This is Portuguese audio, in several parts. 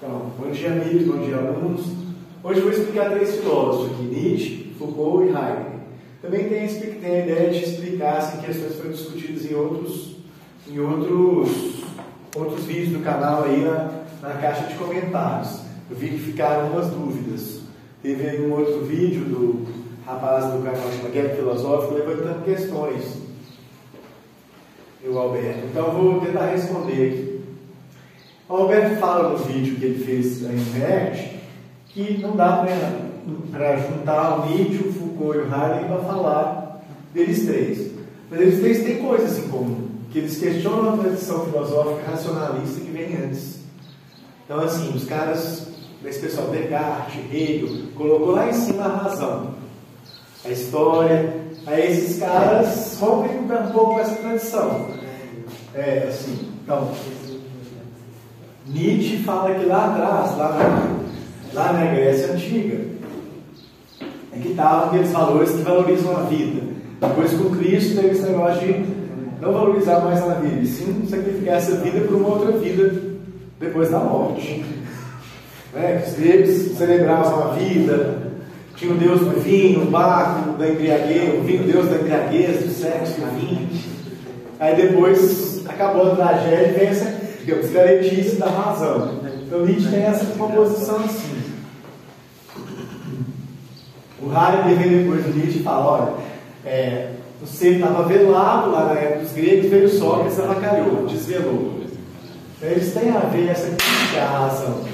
Então, bom dia amigos, bom dia alunos. Hoje eu vou explicar 3 filósofos aqui, Nietzsche, Foucault e Heidegger. Também tem a ideia de explicar assim, questões que foram discutidas em outros vídeos do canal aí na caixa de comentários. Eu vi que ficaram umas dúvidas. Teve aí um outro vídeo do rapaz do canal chamado Guerra Filosófica levantando questões. O Alberto. Então eu vou tentar responder aqui. O Alberto fala no vídeo que ele fez na internet que não dá para juntar o Nietzsche, o Foucault e o Heidegger para falar deles três. Mas eles três têm coisas em comum, que eles questionam a tradição filosófica racionalista que vem antes. Então, assim, os caras, esse pessoal, Descartes, Hegel, colocou lá em cima a razão, a história. Aí esses caras rompem um pouco com essa tradição. Assim, então, Nietzsche fala que lá atrás, lá na Grécia Antiga, é que estavam aqueles valores que valorizam a vida. Depois, com Cristo, teve esse negócio de não valorizar mais a vida, e sim sacrificar essa vida por uma outra vida depois da morte. Os gregos celebravam a vida, tinha o deus do vinho, o Baco da embriaguez, o vinho, o deus da embriaguez, do sexo, do vinho. Aí depois acabou a tragédia e vem essa, digamos, caretice da razão. Então Nietzsche tem essa composição assim. O Heidegger vem depois do Nietzsche e fala, olha, o ser estava velado lá na época dos gregos, veio Sócrates, avacalhou, desvelou. Então, eles têm a ver essa crítica à razão.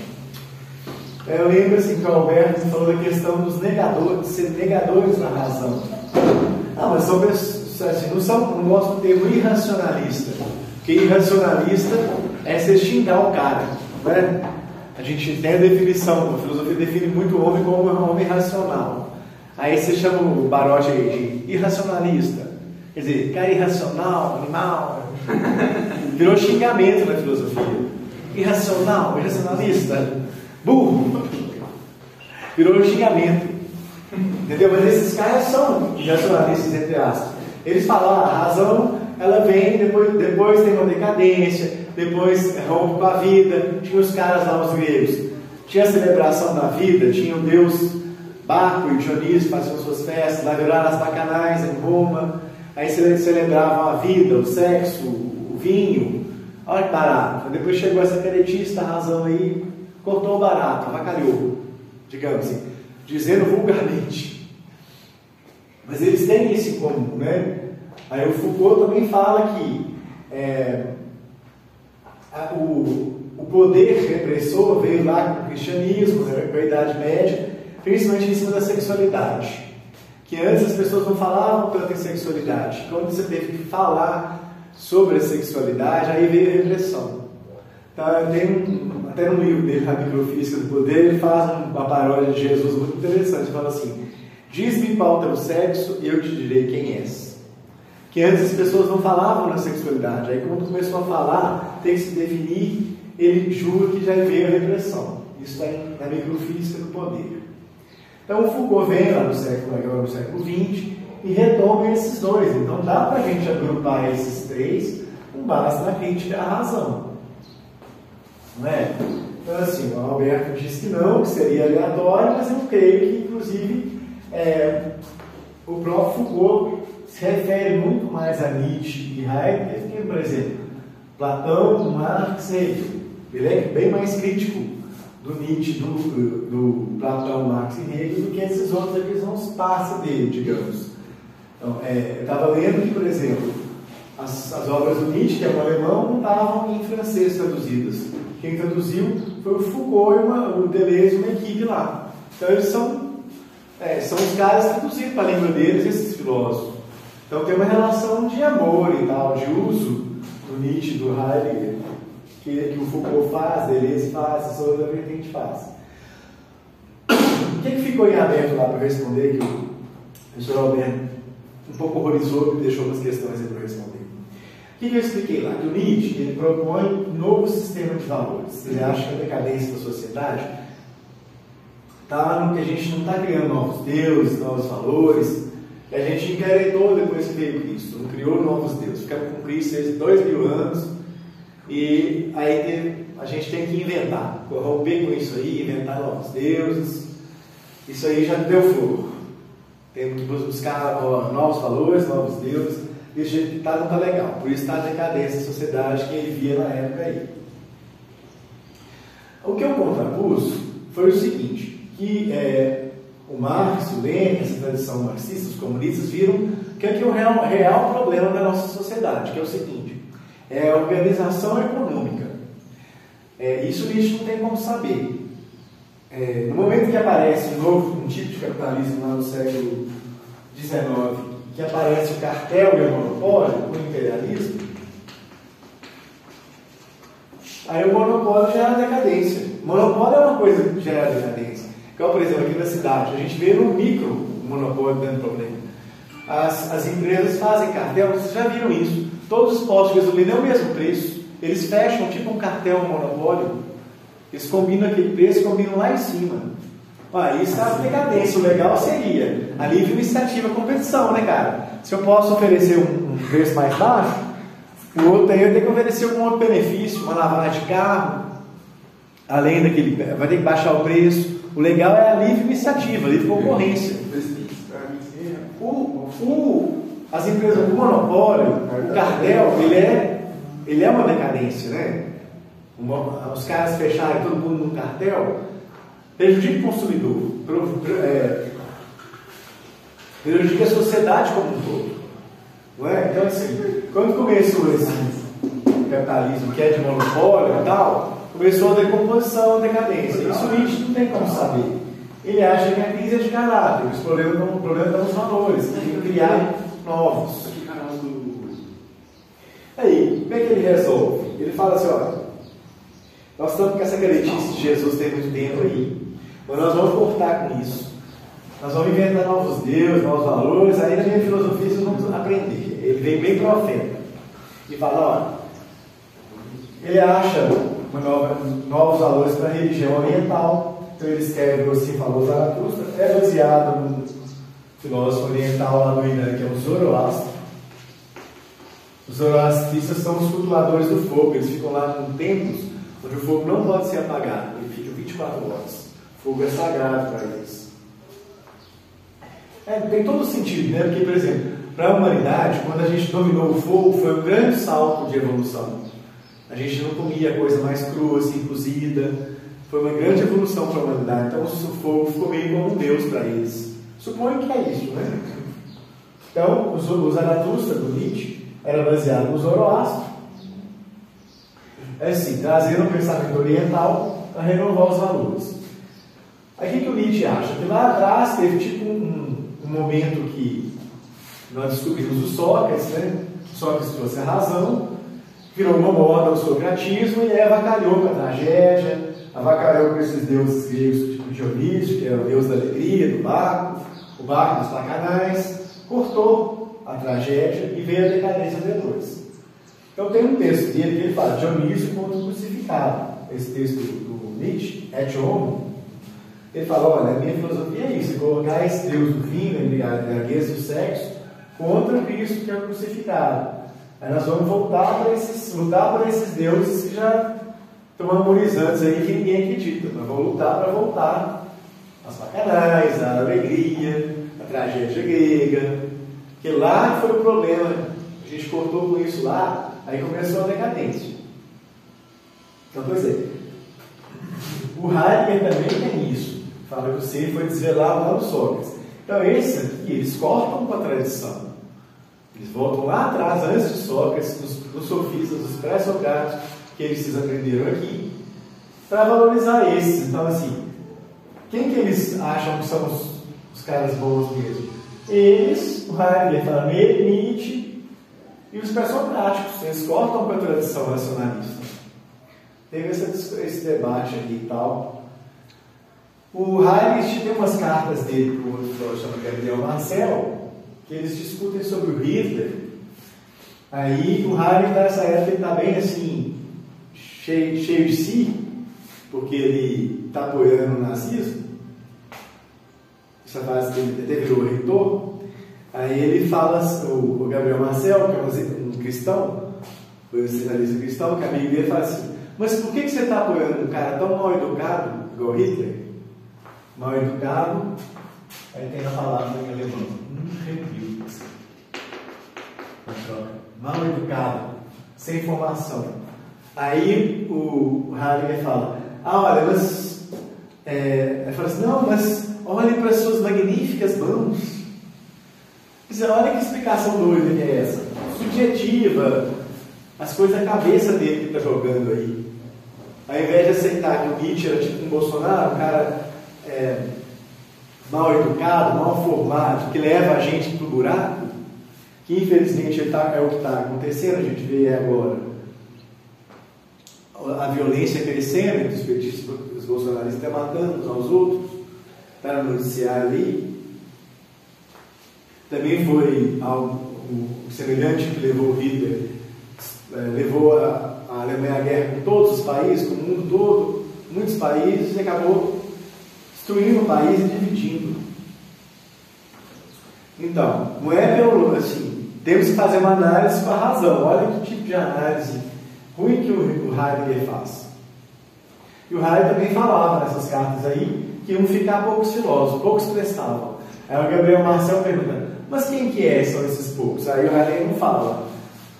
Eu lembro assim que o Alberto falou da questão dos negadores, de ser negadores da razão. Não, mas são pessoas, assim, não gosto do termo irracionalista, porque irracionalista é você xingar o cara, né? A gente tem a definição, a filosofia define muito o homem como um homem racional. Aí você chama o Barote de irracionalista, quer dizer, cara irracional, animal, virou xingamento na filosofia. Irracional, irracionalista, burro, virou xingamento, entendeu? Mas esses caras são irracionalistas, entre aspas. Eles falam, a razão, ela vem, depois tem uma decadência, depois rompe com a vida. Tinha os caras lá, os gregos, tinha a celebração da vida, tinha o deus Baco e Dionísio faziam suas festas, lá viraram as bacanais em Roma. Aí celebravam a vida, o sexo, o vinho. Olha que barato. Depois chegou essa caretista razão aí, cortou o barato, avacalhou, digamos assim, dizendo vulgarmente. Mas eles têm isso em comum, né? Aí o Foucault também fala que o poder repressor veio lá com o cristianismo, com a Idade Média, principalmente em cima da sexualidade. Que antes as pessoas não falavam tanto em sexualidade. Quando você teve que falar sobre a sexualidade, aí veio a repressão. Então, tem até no livro dele, A Microfísica do Poder, ele faz uma paródia de Jesus muito interessante. Ele fala assim: diz-me qual é o sexo e eu te direi quem és. Que antes as pessoas não falavam na sexualidade. Aí quando começou a falar, tem que se definir, ele jura que já veio a repressão. Isso está na Microfísica do Poder. Então o Foucault vem lá no século XX e retoma esses dois. Então dá para a gente agrupar esses três com base na crítica à razão. Não é? Então assim, o Alberto diz que não, que seria aleatório, mas eu creio que inclusive o próprio Foucault se refere muito mais a Nietzsche e Heidegger do que, por exemplo, Platão, Marx e Hegel. Ele é bem mais crítico do Nietzsche, do Platão, Marx e Hegel, do que esses outros aqui são os passos dele, digamos. Então, eu estava lendo que, por exemplo, as obras do Nietzsche, que é um alemão, não estavam em francês traduzidas. Quem traduziu foi o Foucault e o Deleuze e uma equipe lá. Então eles são os caras traduzidos para a língua deles, esses filósofos. Então tem uma relação de amor e tal, de uso do Nietzsche, do Heidegger, que o Foucault faz, Deleuze faz, essa outra vertente faz. O que ficou em aberto lá para responder, que o professor Alberto um pouco horrorizou e deixou umas questões aí para responder. O que eu expliquei lá? Que o Nietzsche ele propõe um novo sistema de valores. Ele acha que a decadência da sociedade está no que a gente não está criando novos deuses, novos valores, que a gente encaretou depois que veio Cristo, não criou novos deuses. Ficamos com Cristo 2000 anos. E aí a gente tem que inventar, romper com isso aí, inventar novos deuses. Isso aí já deu fogo. Temos que buscar novos valores, novos deuses. Isso já não está legal. Por isso está a decadência da sociedade que ele via na época aí. O que eu contrapus foi o seguinte, que o Marx, o Lenin, essa tradição marxista, os comunistas viram que é o real problema da nossa sociedade, que é o seguinte, é a organização econômica. Isso Nietzsche não tem como saber. No momento que aparece um tipo de capitalismo lá no século XIX, que aparece o cartel e o monopólio, o imperialismo, aí o monopólio gera decadência. O monopólio é uma coisa que gera decadência. Igual, por exemplo, aqui na cidade, a gente vê no micro o monopólio dando problema. As empresas fazem cartel, vocês já viram isso. Todos os postos de gasolina é o mesmo preço. Eles fecham tipo um cartel, um monopólio. Eles combinam aquele preço, combinam lá em cima. Isso está decadência. O legal seria a livre iniciativa, competição, né, cara? Se eu posso oferecer um preço mais baixo, o outro aí eu tenho que oferecer algum outro benefício, uma lavagem de carro, além daquele, vai ter que baixar o preço. O legal é a livre iniciativa, a livre concorrência. As empresas, o monopólio, o cartel, ele é uma decadência, né? Os caras fecharem todo mundo num cartel, prejudica o consumidor, prejudica a sociedade como um todo. Não é? Então, assim, quando começou esse capitalismo que é de monopólio e tal, começou a decomposição, a decadência. Isso a gente não tem como saber. Ele acha que a crise é de caráter, o problema está nos valores, tem que criar novos. Aí, como é que ele resolve? Ele fala assim, olha, nós estamos com essa caretice de Jesus tem muito tempo aí, mas nós vamos cortar com isso. Nós vamos inventar novos deuses, novos valores, aí na minha filosofia vocês vão aprender. Ele vem bem profeta. E fala, olha, ele acha novos valores para a religião oriental. Então ele escreve assim, falou Zaratustra, é baseado no filósofo oriental lá do Irã, que é o Zoroastro. Os zoroastristas são os cultuadores do fogo, eles ficam lá em templos onde o fogo não pode ser apagado, ele fica 24 horas. O fogo é sagrado para eles. Tem todo sentido, né? Porque, por exemplo, para a humanidade, quando a gente dominou o fogo, foi um grande salto de evolução. A gente não comia coisa mais crua, assim, cozida. Foi uma grande evolução para a humanidade. Então, o fogo ficou meio como um deus para eles. Suponho que é isso, né? Então, o Zaratustra do Nietzsche era baseado no Zoroastro. Assim, trazendo o pensamento oriental para renovar os valores. Aí o que o Nietzsche acha? Que lá atrás teve tipo um momento que nós descobrimos o Sócrates, né? Sócrates trouxe a razão, virou uma moda o socratismo e avacalhou com a tragédia, avacalhou com esses deuses gregos, tipo Dionísio, que é o deus da alegria, do Baco, o Baco dos bacanais, cortou a tragédia e veio a decadência depois. Então tem um texto dele que ele fala Dionísio contra o crucificado. Esse texto do Nietzsche, Et Homo, ele fala, olha, a minha filosofia é isso, é colocar esse Deus do vinho, a embriaguez do sexo, contra o Cristo que é crucificado. Aí nós vamos lutar por esses deuses que já estão amorizantes aí, que ninguém acredita. Nós vamos lutar para voltar às bacanais, à alegria, à tragédia grega, porque lá foi o problema, a gente cortou com isso lá, aí começou a decadência. Então, pois é, o Heidegger também tem isso. Fala que o ser foi desvelado lá no Sócrates. Então, esse aqui, eles cortam com a tradição. Eles voltam lá atrás, antes de Sócrates, dos sofistas, dos pré-socráticos, que eles aprenderam aqui, para valorizar esses. Então, assim, quem que eles acham que são os caras bons mesmo? Eles, o Heidegger fala, Nietzsche e os pré-socráticos. Eles cortam com a tradição racionalista. Teve esse debate aqui e tal. O Heidegger tem umas cartas dele para o outro filósofo chamado Gabriel Marcel, que eles discutem sobre o Hitler. Aí o Heidegger nessa época ele está bem assim, cheio de si, porque ele está apoiando o nazismo. Essa fase que ele virou reitor. Aí ele fala, o Gabriel Marcel, que é um cristão, foi um psicanalista cristão, que amigo dele fala assim, Mas por que você está apoiando um cara tão mal educado, igual Hitler? Mal educado, aí tem a palavra em alemão, mal educado, sem formação. Aí o Heidegger fala, olha, mas ele fala assim, não, mas olhe para as suas magníficas mãos. Quer dizer, olha que explicação doida que é essa, subjetiva, as coisas da cabeça dele que está jogando aí. Ao invés de aceitar que o Nietzsche era tipo um Bolsonaro, um cara mal educado, mal formado, que leva a gente para o buraco, que infelizmente é o que está acontecendo, a gente vê agora a violência crescendo entre os petistas e os bolsonaristas, até matando uns aos outros, está no noticiário ali. Também foi algo semelhante que levou o Hitler, levou a Alemanha à guerra com todos os países, com o mundo todo, muitos países, e acabou destruindo o país e dividindo. Então, não é pelo assim, temos que fazer uma análise com a razão. Olha que tipo de análise ruim que o Heidegger faz. E o Heidegger também falava nessas cartas aí que iam ficar poucos filósofos, poucos prestavam. Aí o Gabriel Marcel pergunta, mas quem que são esses poucos? Aí o Heidegger não fala.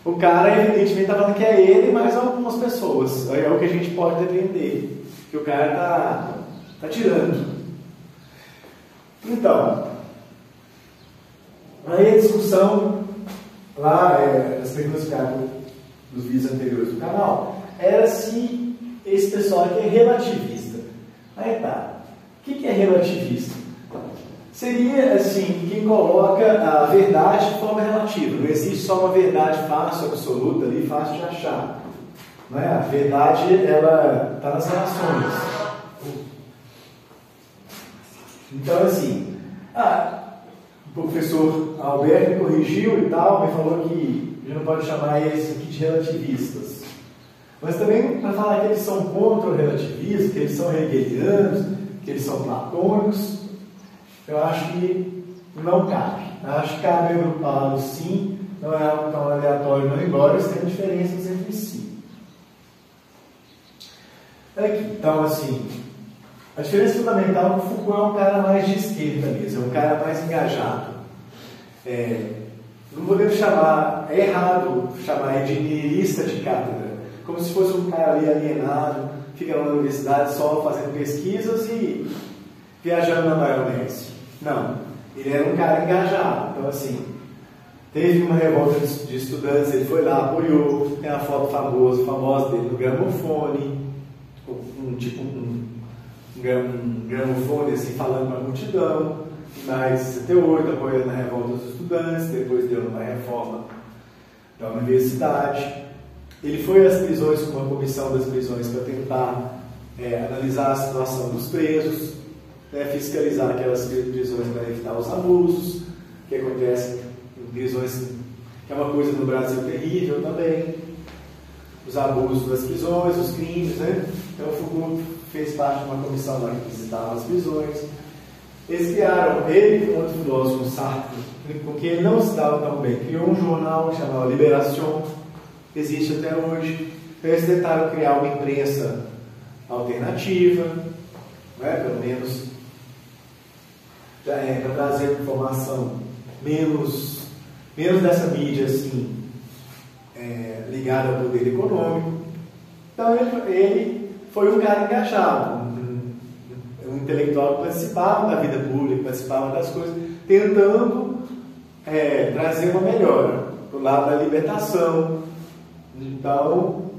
O cara, evidentemente, está falando que é ele mais algumas pessoas. Aí é o que a gente pode depender. Que o cara está tirando. Então, aí a discussão lá, as perguntas ficaram dos vídeos anteriores do canal, era se esse pessoal aqui é relativista. Aí tá. O que é relativista? Seria assim, quem coloca a verdade de forma relativa. Não existe só uma verdade fácil, absoluta ali, fácil de achar. Não é? A verdade, ela está nas relações. Então, assim, o professor Alberto me corrigiu e tal, me falou que a gente não pode chamar eles aqui de relativistas. Mas também para falar que eles são contra o relativismo, que eles são hegelianos, que eles são platônicos, eu acho que não cabe. Eu acho que cabe agrupá-los sim, não é algo tão aleatório não, embora eles tenham diferenças entre si. Aqui, então assim, a diferença fundamental é que o Foucault é um cara mais de esquerda mesmo, é um cara mais engajado. Não podemos chamar, é errado chamar ele de nihilista de cátedra, como se fosse um cara ali alienado, fica na universidade só fazendo pesquisas e viajando na maionese. Não, ele era um cara engajado. Então assim, teve uma revolta de estudantes, ele foi lá, apoiou, tem a foto famosa dele no gramofone, um gramofone assim, falando para a multidão, em 68, apoiando a revolta dos estudantes, depois deu uma reforma da universidade. Ele foi às prisões com uma comissão das prisões para tentar analisar a situação dos presos, fiscalizar aquelas prisões para evitar os abusos que acontecem em prisões, que é uma coisa no Brasil terrível também, os abusos das prisões, os crimes, né? Então o Foucault fez parte de uma comissão lá que visitava as prisões. Eles criaram, ele e outro filósofo, Sartre, com quem ele não se dava tão bem, criou um jornal chamado Libération, que existe até hoje. Então eles tentaram criar uma imprensa alternativa, né? Pelo menos para trazer informação menos dessa mídia assim, ligada ao poder econômico. Então ele foi um cara engajado, um intelectual que participava da vida pública, participava das coisas, tentando trazer uma melhora para o lado da libertação. Então,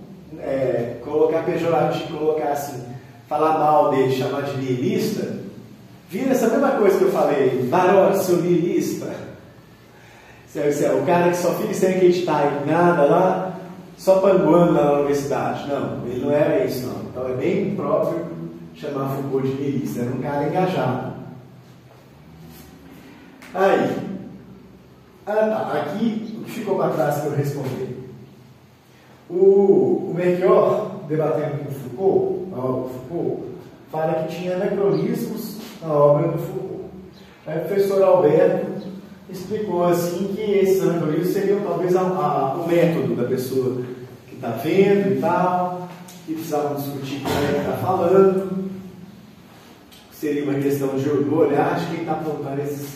colocar pejorativo, colocar assim, falar mal dele, chamar de nihilista, vira essa mesma coisa que eu falei, Baroque, seu nihilista. O cara que só fica sem acreditar em nada lá, só panguando lá na universidade. Não, ele não era isso não. Então é bem próprio chamar Foucault de nihilista, era um cara engajado. Aí, aqui o que ficou para trás que eu respondi. O Melchior, debatendo com Foucault, a obra do Foucault, fala que tinha anacronismos na obra do Foucault. Aí o professor Alberto explicou assim que esses anacronismos seriam talvez o método da pessoa que está vendo e tal. e precisavam discutir como é que está falando. Seria uma questão de olhar de quem está apontando esses.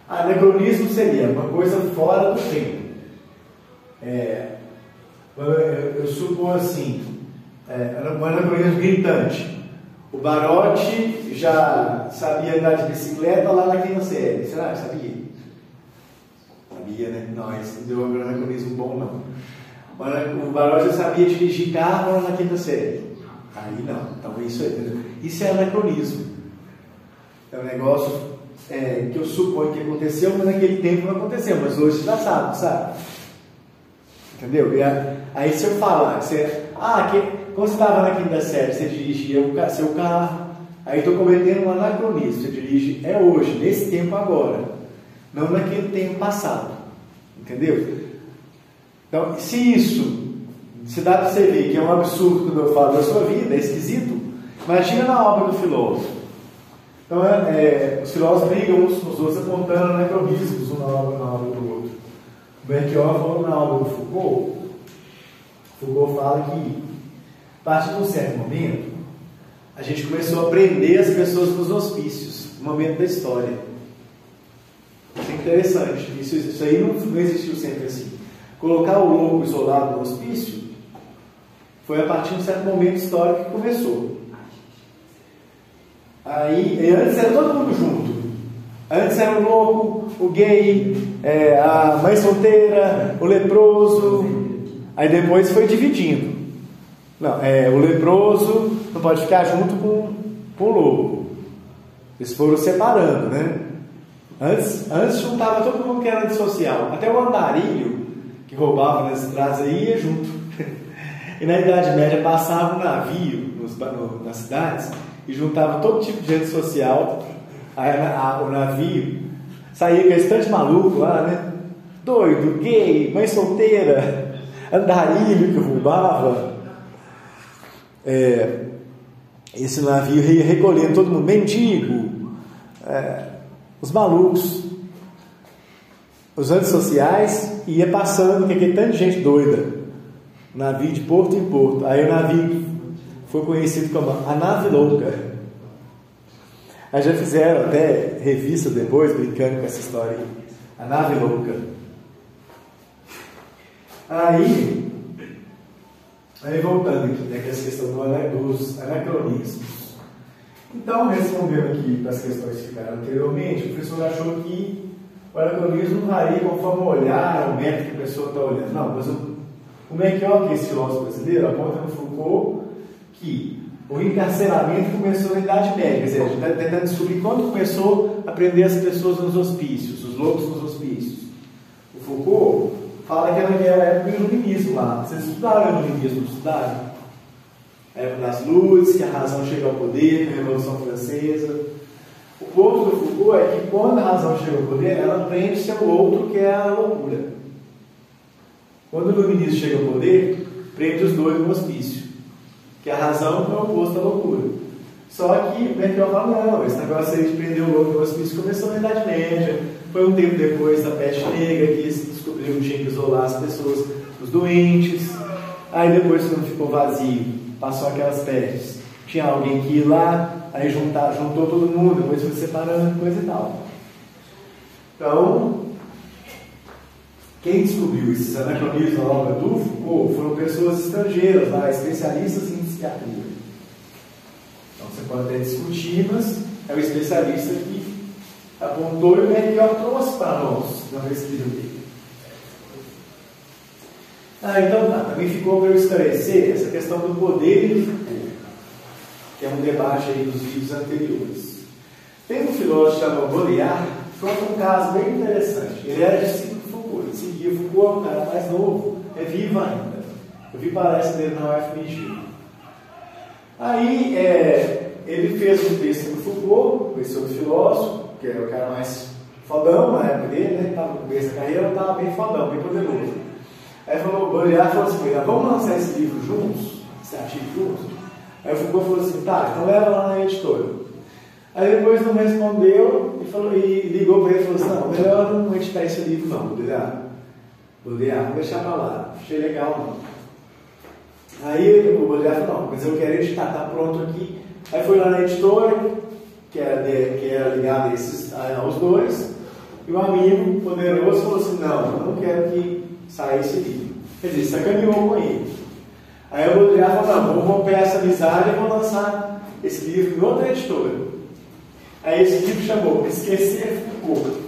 Anacronismo seria uma coisa fora do tempo. Eu suponho assim, um anacronismo gritante. O Barotti já sabia andar de bicicleta lá na quinta série. Será que sabia? Sabia, né? Não, esse não deu um anacronismo bom, não. O Barotti já sabia dirigir carro lá na quinta série. Aí não. Então isso é anacronismo. É um negócio que eu suponho que aconteceu, mas naquele tempo não aconteceu. Mas hoje já sabe? Entendeu? E aí se eu falar quando você estava na quinta série, você dirigia seu carro, aí estou cometendo um anacronismo. Você dirige hoje, nesse tempo agora, não naquele tempo passado. Entendeu? Então, se dá para você ver que é um absurdo quando eu falo da sua vida, é esquisito, imagina na obra do filósofo. Então, os filósofos brigam uns com os outros apontando anacronismos um na obra do outro. O Benchior falou na obra do Foucault. Foucault fala que, a partir de um certo momento, a gente começou a prender as pessoas nos hospícios, no momento da história. Isso é interessante. Isso aí não existiu sempre assim. Colocar o louco isolado no hospício foi a partir de um certo momento histórico que começou. Antes era todo mundo junto. Antes era o louco, o gay, a mãe solteira, o leproso. Aí depois foi dividindo. Não, o leproso não pode ficar junto com o louco. Eles foram separando, né? Antes juntava todo mundo que era antissocial. Até o andarilho, que roubava nas estradas aí, ia junto. E na Idade Média passava um navio nas cidades e juntava todo tipo de antissocial. Aí o navio saía com esse tanto de maluco lá, né? Doido, gay, mãe solteira, andarilho que roubava. Esse navio ia recolhendo todo mundo, mendigo, os malucos, os antissociais, e ia passando com aquele tanto de gente doida. Navio de porto em porto. Aí o navio foi conhecido como a nave louca. Aí já fizeram até revista depois, brincando com essa história aí. A nave louca. Aí voltando aqui, né, que essa questão dos anacronismos. Então, respondendo aqui para as questões que ficaram anteriormente, o professor achou que o anacronismo não varia conforme o olhar, o método que a pessoa está olhando. Não, mas o Benchior, que é esse filósofo brasileiro, aponta no Foucault que o encarceramento começou na Idade Média. Quer dizer, a gente está tentando descobrir quando começou a prender as pessoas nos hospícios, os loucos nos hospícios. O Foucault fala que era a época do iluminismo lá. Vocês estudaram o iluminismo? Não estudaram? A época das luzes, que a razão chega ao poder, com a Revolução Francesa. O ponto do Foucault é que quando a razão chega ao poder, ela prende-se ao outro, que é a loucura. Quando o iluminismo chega ao poder, prende os dois no hospício, que a razão é oposta à loucura. Só que o Benchior fala, não, esse negócio aí de prender o louco no hospício começou na Idade Média. Foi um tempo depois da peste negra que se descobriu que tinha que isolar as pessoas, os doentes. Aí depois, quando ficou vazio, passou aquelas pestes, tinha alguém que ia lá, aí juntou todo mundo, depois foi separando, coisa e tal. Então, quem descobriu esses anacronismos na obra do Foucault foram pessoas estrangeiras lá, especialistas em psiquiatria. Então você pode até discutir, mas é o especialista que apontou e o Benchior trouxe para nós na pesquisa dele. Então também ficou para eu esclarecer essa questão do poder e do Foucault, que é um debate aí dos vídeos anteriores. Tem um filósofo chamado Baudrillard, que conta um caso bem interessante. Ele era discípulo de Foucault, ele seguia Foucault, é um cara mais novo, é vivo ainda. Eu vi palestra dele na UFMG. Aí ele fez um texto do Foucault, esse outro filósofo, que era o cara mais fodão na época dele, né? Estava no começo da carreira, estava bem fodão, bem poderoso. Aí o Baudrillard falou assim: vamos lançar esse livro juntos, esse artigo juntos? Aí o Foucault falou assim: tá, então leva lá na editora. Aí depois não respondeu e ligou para ele e falou assim: não, melhor não editar esse livro não, Baudrillard, vou deixar para lá, achei legal não. Aí o Baudrillard falou, não, mas eu quero editar, está pronto aqui. Aí foi lá na editora, que era ligada aos dois, e um amigo poderoso falou assim, não, eu não quero que saia esse livro. Quer dizer, sacaneou com ele. Aí o Baudrillard falou, não, vou romper essa amizade e vou lançar esse livro em outra editora. Aí esse livro chamou Esquecer Foucault.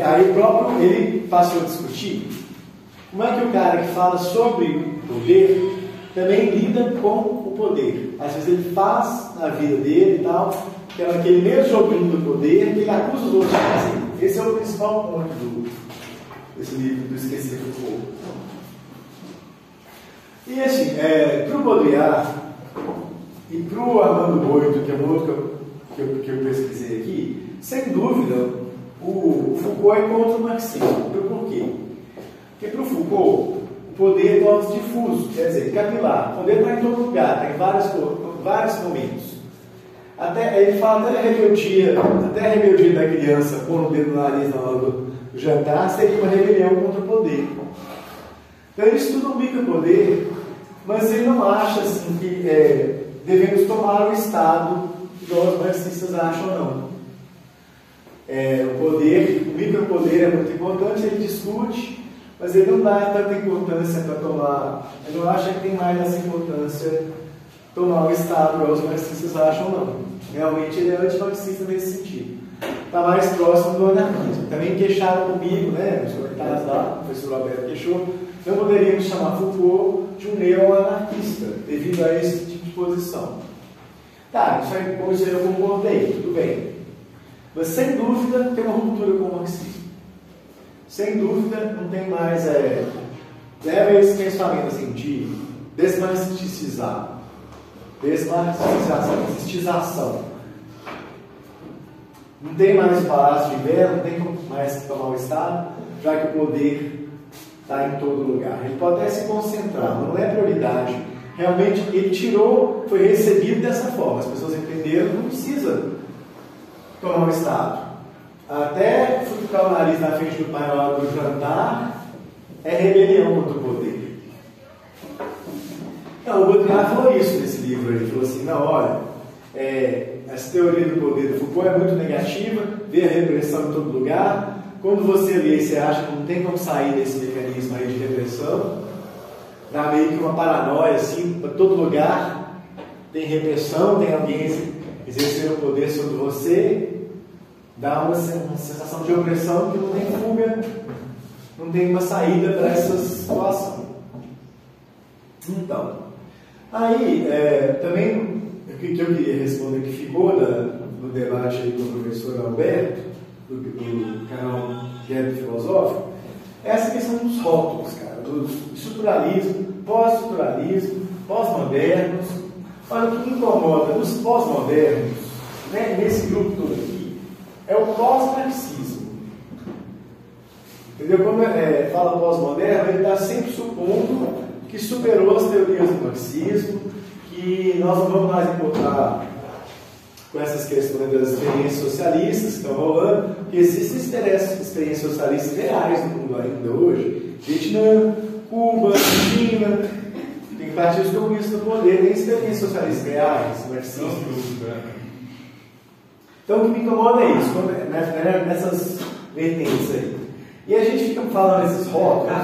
Aí próprio ele passou a discutir como é que o cara que fala sobre poder também lida com o poder. Às vezes ele faz na vida dele e tal, que é aquele mesmo joguinho do poder que ele acusa os outros de fazer. Esse é o principal ponto desse livro do Esquecer Foucault. E assim, para o Baudrillard e para o Armando Boito, que é um outro que eu pesquisei aqui, sem dúvida, o Foucault é contra o marxismo. Por quê? Porque para o Foucault, o poder é difuso, quer dizer, capilar. O poder está em todo lugar, está em vários momentos. Ele fala até a rebeldia da criança pondo o dedo no nariz na hora do jantar seria uma rebelião contra o poder. Então ele estuda o micropoder, mas ele não acha assim, que devemos tomar o Estado igual os marxistas acham, não. O micropoder é muito importante, ele discute, mas ele não dá tanta importância para tomar. Ele não acha que tem mais essa importância tomar o Estado igual os marxistas acham, não. Realmente ele é antimarxista nesse sentido. Está mais próximo do anarquismo. Também queixaram comigo, né? O senhor Carlos lá, o professor Alberto queixou, não poderíamos chamar Foucault de um neo-anarquista, devido a esse tipo de posição. Tá, isso aí eu concordei, tudo bem. Mas sem dúvida tem uma ruptura com o marxismo. Sem dúvida não tem mais. Leva esse pensamento assim, de desmarxistizar. Desmarxistização. Não tem mais palácio de inverno, não tem mais que tomar o Estado, já que o poder está em todo lugar. Ele pode até se concentrar, mas não é prioridade. Realmente ele foi recebido dessa forma. As pessoas entenderam que não precisa tomar o Estado. Até futucar o nariz na frente do pai na hora do jantar é rebelião contra o poder. Então, o Baudrillard falou isso nesse livro. Ele falou assim, não, olha, essa teoria do poder do Foucault é muito negativa, vê a repressão em todo lugar. Quando você lê, você acha que não tem como sair desse mecanismo aí de repressão. Dá meio que uma paranoia, assim, para todo lugar tem repressão, tem alguém exercendo o poder sobre você. Dá uma sensação de opressão que não tem fuga, não tem uma saída para essa situação. Então, aí, também, o que eu queria responder que ficou no debate aí com o professor Alberto, do canal Guerra Filosófico, é essa questão dos rótulos, cara, do estruturalismo, pós-estruturalismo, pós-modernos. Olha, o que incomoda dos pós-modernos, né, nesse grupo todo aqui, é o pós-marxismo. Entendeu? Quando fala pós-moderno, ele está sempre supondo que superou as teorias do marxismo, que nós não vamos mais importar com essas questões das experiências socialistas que estão rolando, porque existem experiências socialistas reais no mundo ainda hoje. Vietnã, Cuba, China, tem partidos comunistas no poder, tem experiências socialistas reais, marxistas. Então o que me incomoda é isso, nessas vertentes aí. E a gente fica falando esses rótulos.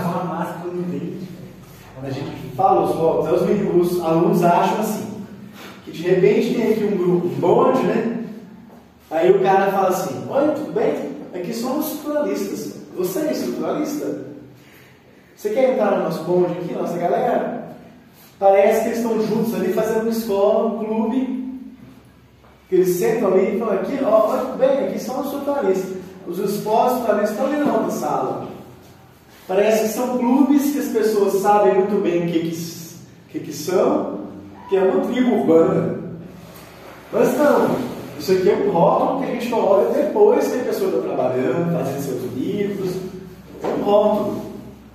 Quando a gente fala os rótulos, os alunos acham assim, que de repente tem aqui um grupo, um bonde, né? Aí o cara fala assim, oi, tudo bem? Aqui somos estruturalistas. Você é estruturalista? Você quer entrar no nosso bonde aqui, nossa galera? Parece que eles estão juntos ali fazendo uma escola, um clube. Que eles sentam ali e falam aqui, ó, tudo bem, aqui são os estruturalistas. Os pós-estruturalistas estão ali na outra sala. Parece que são clubes que as pessoas sabem muito bem o que são, que é uma tribo urbana. Mas não, isso aqui é um rótulo que a gente coloca depois que a pessoa está trabalhando, fazendo seus livros. É um rótulo.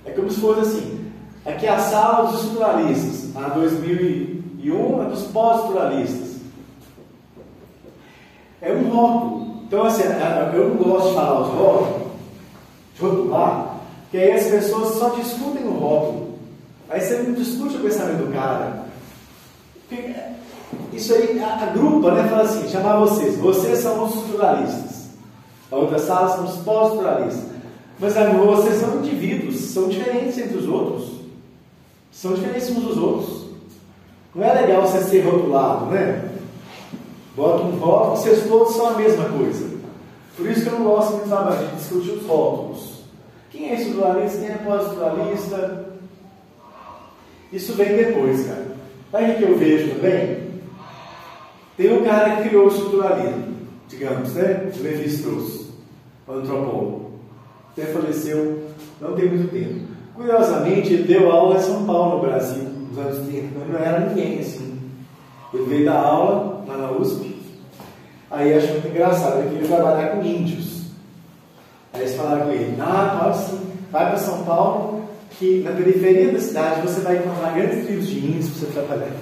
É como se fosse assim, aqui é a sala dos estruturalistas, a 2001 é dos pós-estruturalistas. É um rótulo. Então, assim, eu não gosto de falar os rótulos, de rotular, porque aí as pessoas só discutem o rótulo. Aí você não discute o pensamento do cara. Isso aí agrupa, né? Fala assim, chamar vocês são os estruturalistas. A outra sala são os pós-estruturalistas. Mas amor, vocês são indivíduos, são diferentes entre os outros. São diferentes uns dos outros. Não é legal você ser rotulado, né? Bota um rótulo, vocês todos são a mesma coisa. Por isso que eu não gosto muito de discutir os rótulos. Quem é estruturalista, quem é pós-estruturalista? Isso vem depois, cara. Sabe o que eu vejo também? Tem um cara que criou o estruturalismo, digamos, né? O Levi-Strauss, o antropólogo. Até faleceu não tem muito tempo. Curiosamente, ele deu aula em São Paulo, no Brasil, nos anos 30. Ele não era ninguém assim. Ele veio dar aula lá na USP. Aí achou muito engraçado, ele queria trabalhar com índios. Aí eles falaram com ele: pode sim, vai para São Paulo, que na periferia da cidade você vai encontrar grandes tribos de índios para você trabalhar.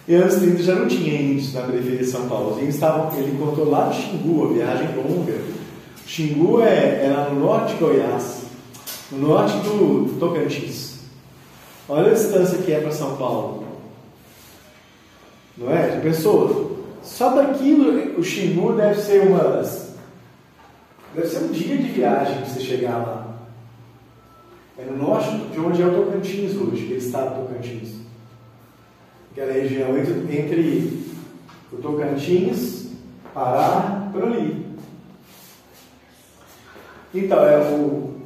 E anos 30 já não tinha índios na periferia de São Paulo. Os índios estavam, ele encontrou lá no Xingu, a viagem longa. O Xingu é lá no norte de Goiás, no norte do Tocantins. Olha a distância que é para São Paulo. Não é? Já pensou? Só daquilo, o Xingu deve ser um dia de viagem para você chegar lá. É no norte de onde é o Tocantins hoje, aquele estado do Tocantins. Aquela região entre o Tocantins, Pará, por ali. Então,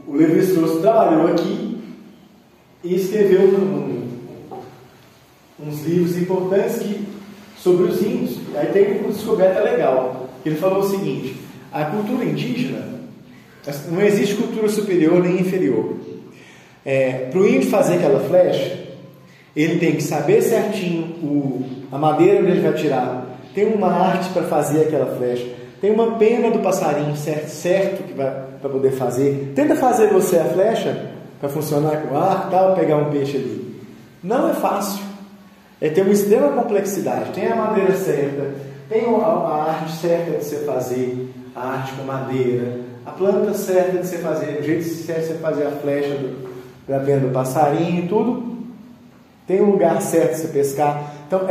o Levi-Strauss trabalhou aqui e escreveu uns livros importantes sobre os índios. Aí tem uma descoberta legal. Ele falou o seguinte: a cultura indígena, não existe cultura superior nem inferior. Para o índio fazer aquela flecha, ele tem que saber certinho a madeira onde ele vai tirar. Tem uma arte para fazer aquela flecha. Tem uma pena do passarinho certo que vai para poder fazer. Tenta fazer você a flecha para funcionar com arco e tal, pegar um peixe ali. Não é fácil. Tem uma extrema complexidade. Tem a madeira certa, tem a arte certa de você fazer, a arte com madeira, a planta certa de você fazer, o jeito certo de você fazer a flecha da pena do passarinho e tudo. Tem um lugar certo de você pescar. Então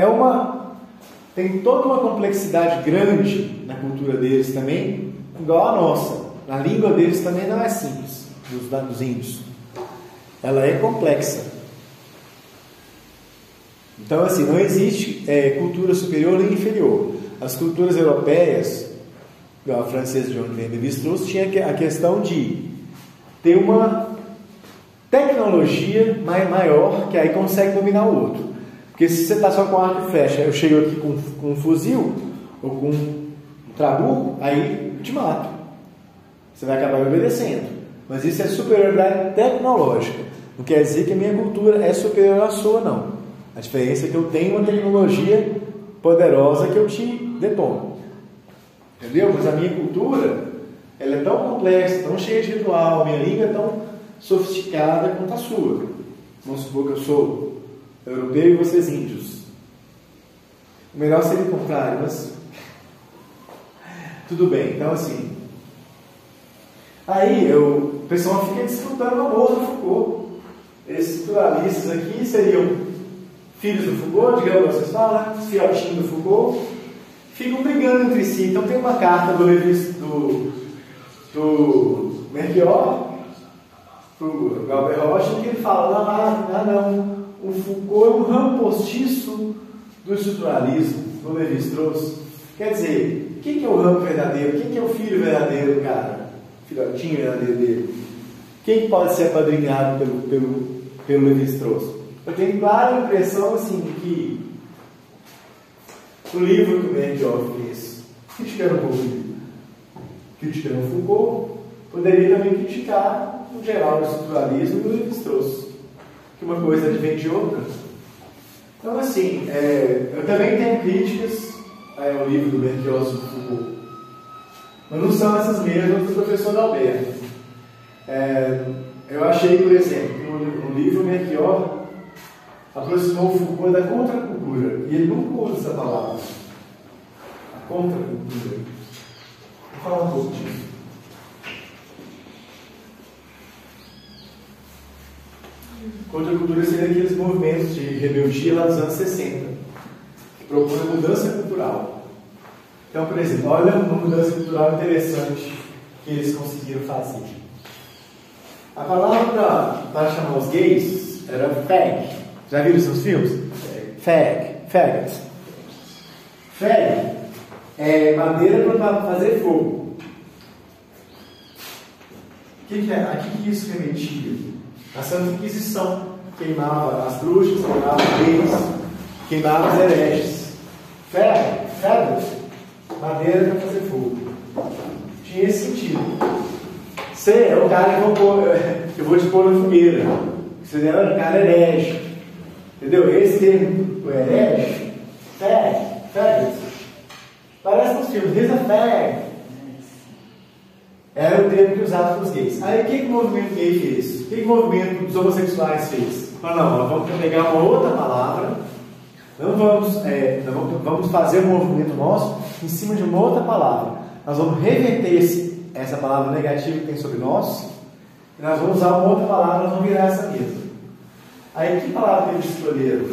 tem toda uma complexidade grande na cultura deles também, igual a nossa. A língua deles também não é simples, dos índios. Ela é complexa. Então, assim, não existe cultura superior nem inferior. As culturas europeias, igual a francesa de onde vem Levi-Strauss, tinha a questão de ter uma tecnologia maior que aí consegue dominar o outro. Porque se você está só com arco e flecha, eu chego aqui com um fuzil ou com um trabuco, aí eu te mato. Você vai acabar me obedecendo. Mas isso é superioridade tecnológica. Não quer dizer que a minha cultura é superior à sua, não. A diferença é que eu tenho uma tecnologia poderosa que eu te detono. Entendeu? Mas a minha cultura, ela é tão complexa, tão cheia de ritual, a minha língua é tão sofisticada quanto a sua. Vamos supor que eu sou europeu e vocês índios. O melhor seria o contrário, mas tudo bem. Então, assim, aí o pessoal fica disputando o amor do Foucault. Esses pluralistas aqui seriam filhos do Foucault, digamos, vocês falam, os filhotinhos do Foucault, ficam brigando entre si. Então tem uma carta do Melchior pro Galber Rocha, que ele fala: não, o Foucault é um ramo postiço do estruturalismo, do Levi-Strauss. Quer dizer, quem que é o ramo verdadeiro? Quem que é o filho verdadeiro do cara? Filhotinho verdadeiro dele? Quem pode ser apadrinhado pelo Levi-Strauss? Eu tenho clara impressão, assim, de que o livro que o Melchior fez, criticando um pouco o livro, criticando o Foucault, poderia também criticar, no geral, o estruturalismo e o Levi-Strauss, que uma coisa vem de outra. Então, assim, eu também tenho críticas ao livro do Melchior sobre Foucault, mas não são essas mesmas do professor Dalberto. Eu achei, por exemplo, que no livro Melchior aproximou Foucault da contracultura, e ele nunca usa essa palavra, a contracultura. Vou falar um pouco disso. Contracultura seria aqueles movimentos de rebeldia lá dos anos 60, que propõem mudança cultural. Então, por exemplo, olha uma mudança cultural interessante que eles conseguiram fazer. A palavra para chamar os gays era fag. Já viram isso nos filmes? Faggot. Fag é madeira para fazer fogo. O que é? A que isso remetia? A Santa Inquisição queimava as bruxas, queimava os gays, queimava os hereges. Faggot, madeira para fazer fogo. Tinha esse sentido. Você é o cara que eu vou te pôr na fogueira. Você é o cara herege. Entendeu? Esse termo, o herege, faggot, parece nos filmes, he's a fag. Era o termo que usava para os gays. Aí o que o movimento gay fez? O que o movimento dos homossexuais fez? Não, nós vamos pegar uma outra palavra, vamos fazer um movimento nosso em cima de uma outra palavra. Nós vamos reverter essa palavra negativa que tem sobre nós, e nós vamos usar uma outra palavra, nós vamos virar essa mesma. Aí que palavra eles escolheram?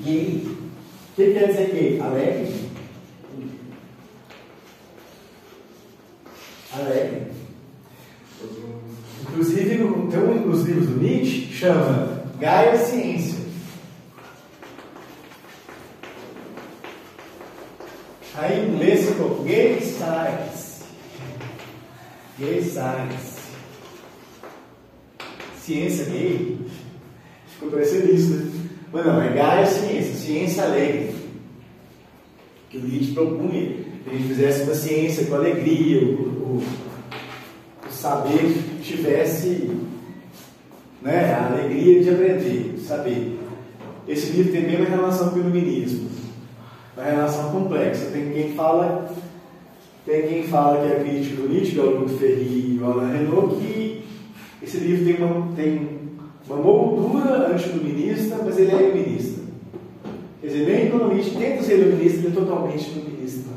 Gay. O que quer dizer gay? Alegre? Alegre. Inclusive, tem um dos livros do Nietzsche que chama Gaia Ciência. Aí em inglês ficou Gay Science. Gay Science. Ciência gay. Ficou parecendo isso, né? Mas não, é Gaia Ciência, ciência alegre. Que o Nietzsche propunha que a gente fizesse uma ciência com alegria, o saber que tivesse, né, a alegria de aprender, de saber. Esse livro tem a mesma relação com o iluminismo, uma relação complexa. Tem quem fala que é crítico do Nietzsche, que é o Augusto Ferri e o Alain Renaud, que esse livro tem uma moldura anti-iluminista, mas ele é iluminista. Quer dizer, nem quando o Nietzsche tenta ser iluminista, ele é totalmente iluminista.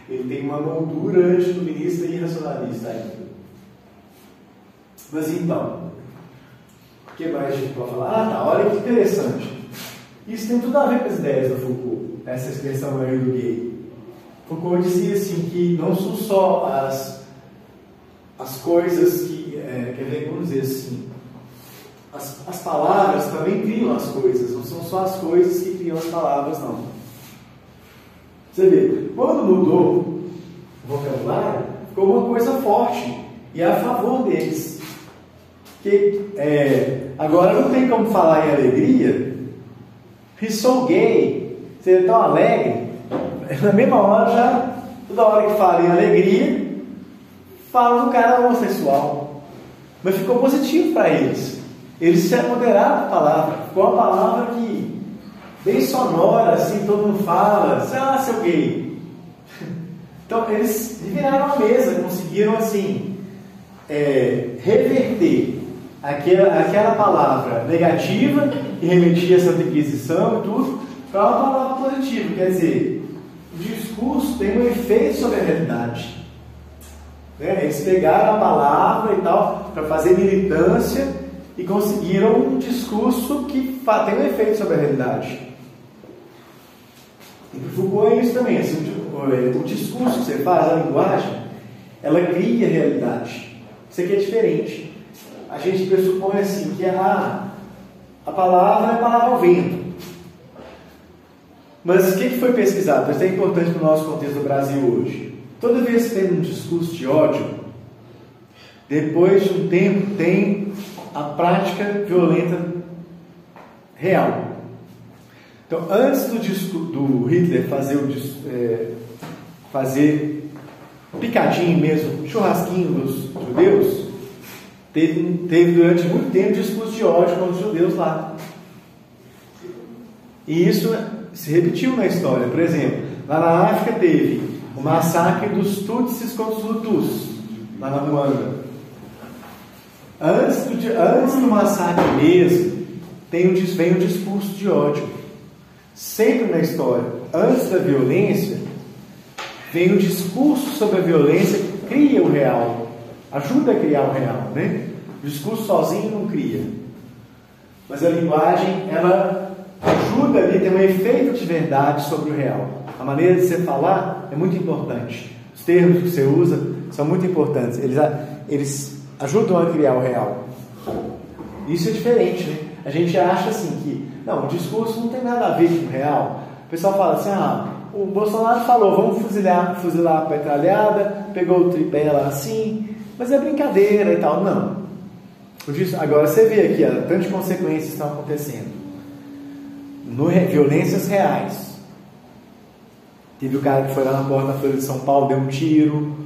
Ele tem uma moldura anti-iluminista e racionalista ainda. Mas então, o que mais a gente pode falar? Olha que interessante. Isso tem tudo a ver com as ideias do Foucault, essa expressão aí do gay. Foucault dizia assim que não são só as coisas que, vamos dizer assim, as palavras também criam as coisas, não são só as coisas que criam as palavras, não. Você vê, quando mudou o vocabulário, ficou uma coisa forte e é a favor deles. Agora não tem como falar em alegria. He's so gay, você é tão alegre. Na mesma hora, já toda hora que fala em alegria, fala do cara homossexual. Mas ficou positivo para eles. Eles se apoderaram da palavra. Ficou uma palavra que bem sonora, assim, todo mundo fala, seu gay. Então eles viraram a mesa, conseguiram assim reverter aquela palavra negativa que remetia a Santa Inquisição e tudo, para uma palavra positiva. Quer dizer, o discurso tem um efeito sobre a realidade. Eles pegaram a palavra e tal para fazer militância e conseguiram um discurso que tem um efeito sobre a realidade. E para Foucault é isso também. Assim, o discurso que você faz, a linguagem, ela cria a realidade. Isso aqui é diferente. A gente pressupõe assim que a palavra é a palavra ao vento. Mas o que foi pesquisado? Isso é importante para o nosso contexto do Brasil hoje. Toda vez que tem um discurso de ódio, depois de um tempo tem a prática violenta real. Então, antes do Hitler fazer picadinho mesmo, churrasquinho dos judeus, teve durante muito tempo discurso de ódio contra os judeus lá. E isso se repetiu na história. Por exemplo, lá na África teve o massacre dos Tutsis contra os Hutus, lá na Ruanda. Antes do massacre mesmo, vem um discurso de ódio. Sempre na história, antes da violência, vem um discurso sobre a violência que cria o real, ajuda a criar o real, né? O discurso sozinho não cria. mas a linguagem, ela ajuda ali a ter um efeito de verdade sobre o real. A maneira de você falar é muito importante. Os termos que você usa são muito importantes. Eles ajudam a criar o real. Isso é diferente, né? A gente acha assim que, não, o discurso não tem nada a ver com o real. O pessoal fala assim, o Bolsonaro falou, vamos fuzilar a petralhada, pegou o tripé lá assim, mas é brincadeira e tal. Não. Agora você vê aqui, tantas consequências estão acontecendo. Violências reais. Teve o cara que foi lá na porta da Folha de São Paulo, deu um tiro.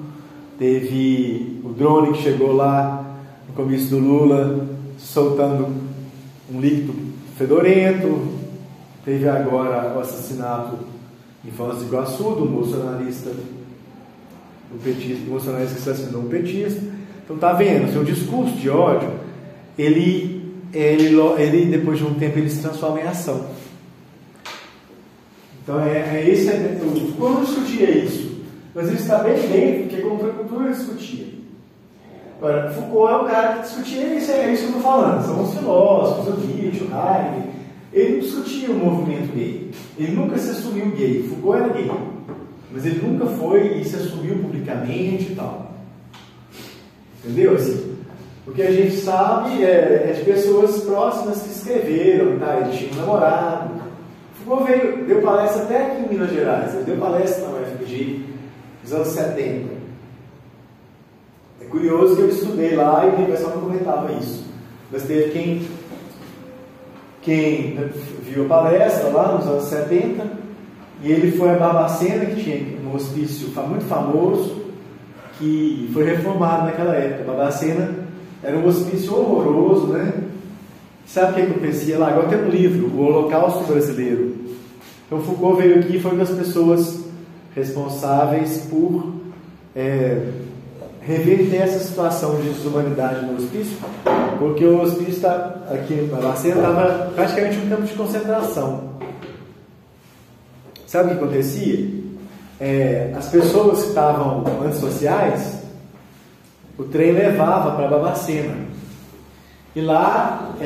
Teve o drone que chegou lá no comício do Lula, soltando um líquido fedorento. Teve agora o assassinato em Foz do Iguaçu do bolsonarista, do petista, o bolsonarista que assassinou um petista. Então tá vendo, seu discurso de ódio, ele depois de um tempo ele se transforma em ação. Então Foucault não discutia isso, mas ele está bem dentro, porque como foi cultura ele discutia. Agora, Foucault é o cara que discutia isso, é isso que eu estou falando, são os filósofos, o Nietzsche, o Heidegger. Ele não discutia o movimento gay, ele nunca se assumiu gay. Foucault era gay, mas ele nunca foi e se assumiu publicamente e tal. Entendeu? Assim, o que a gente sabe é de pessoas próximas que escreveram, tá? Ele tinha um namorado. Foucault deu palestra até aqui em Minas Gerais, ele deu palestra na UFMG nos anos 70. É curioso que eu estudei lá e o pessoal não comentava isso, mas teve quem viu a palestra lá nos anos 70, e ele foi a Barbacena, que tinha um hospício muito famoso, que foi reformado naquela época. A Barbacena era um hospício horroroso, né? Sabe o que acontecia lá? Agora tem um livro, O Holocausto Brasileiro. Então Foucault veio aqui e foi uma das pessoas responsáveis por reverter essa situação de desumanidade no hospício, porque o hospício aqui em Barbacena estava praticamente um campo de concentração. Sabe o que acontecia? As pessoas que estavam antissociais, o trem levava para Barbacena, e lá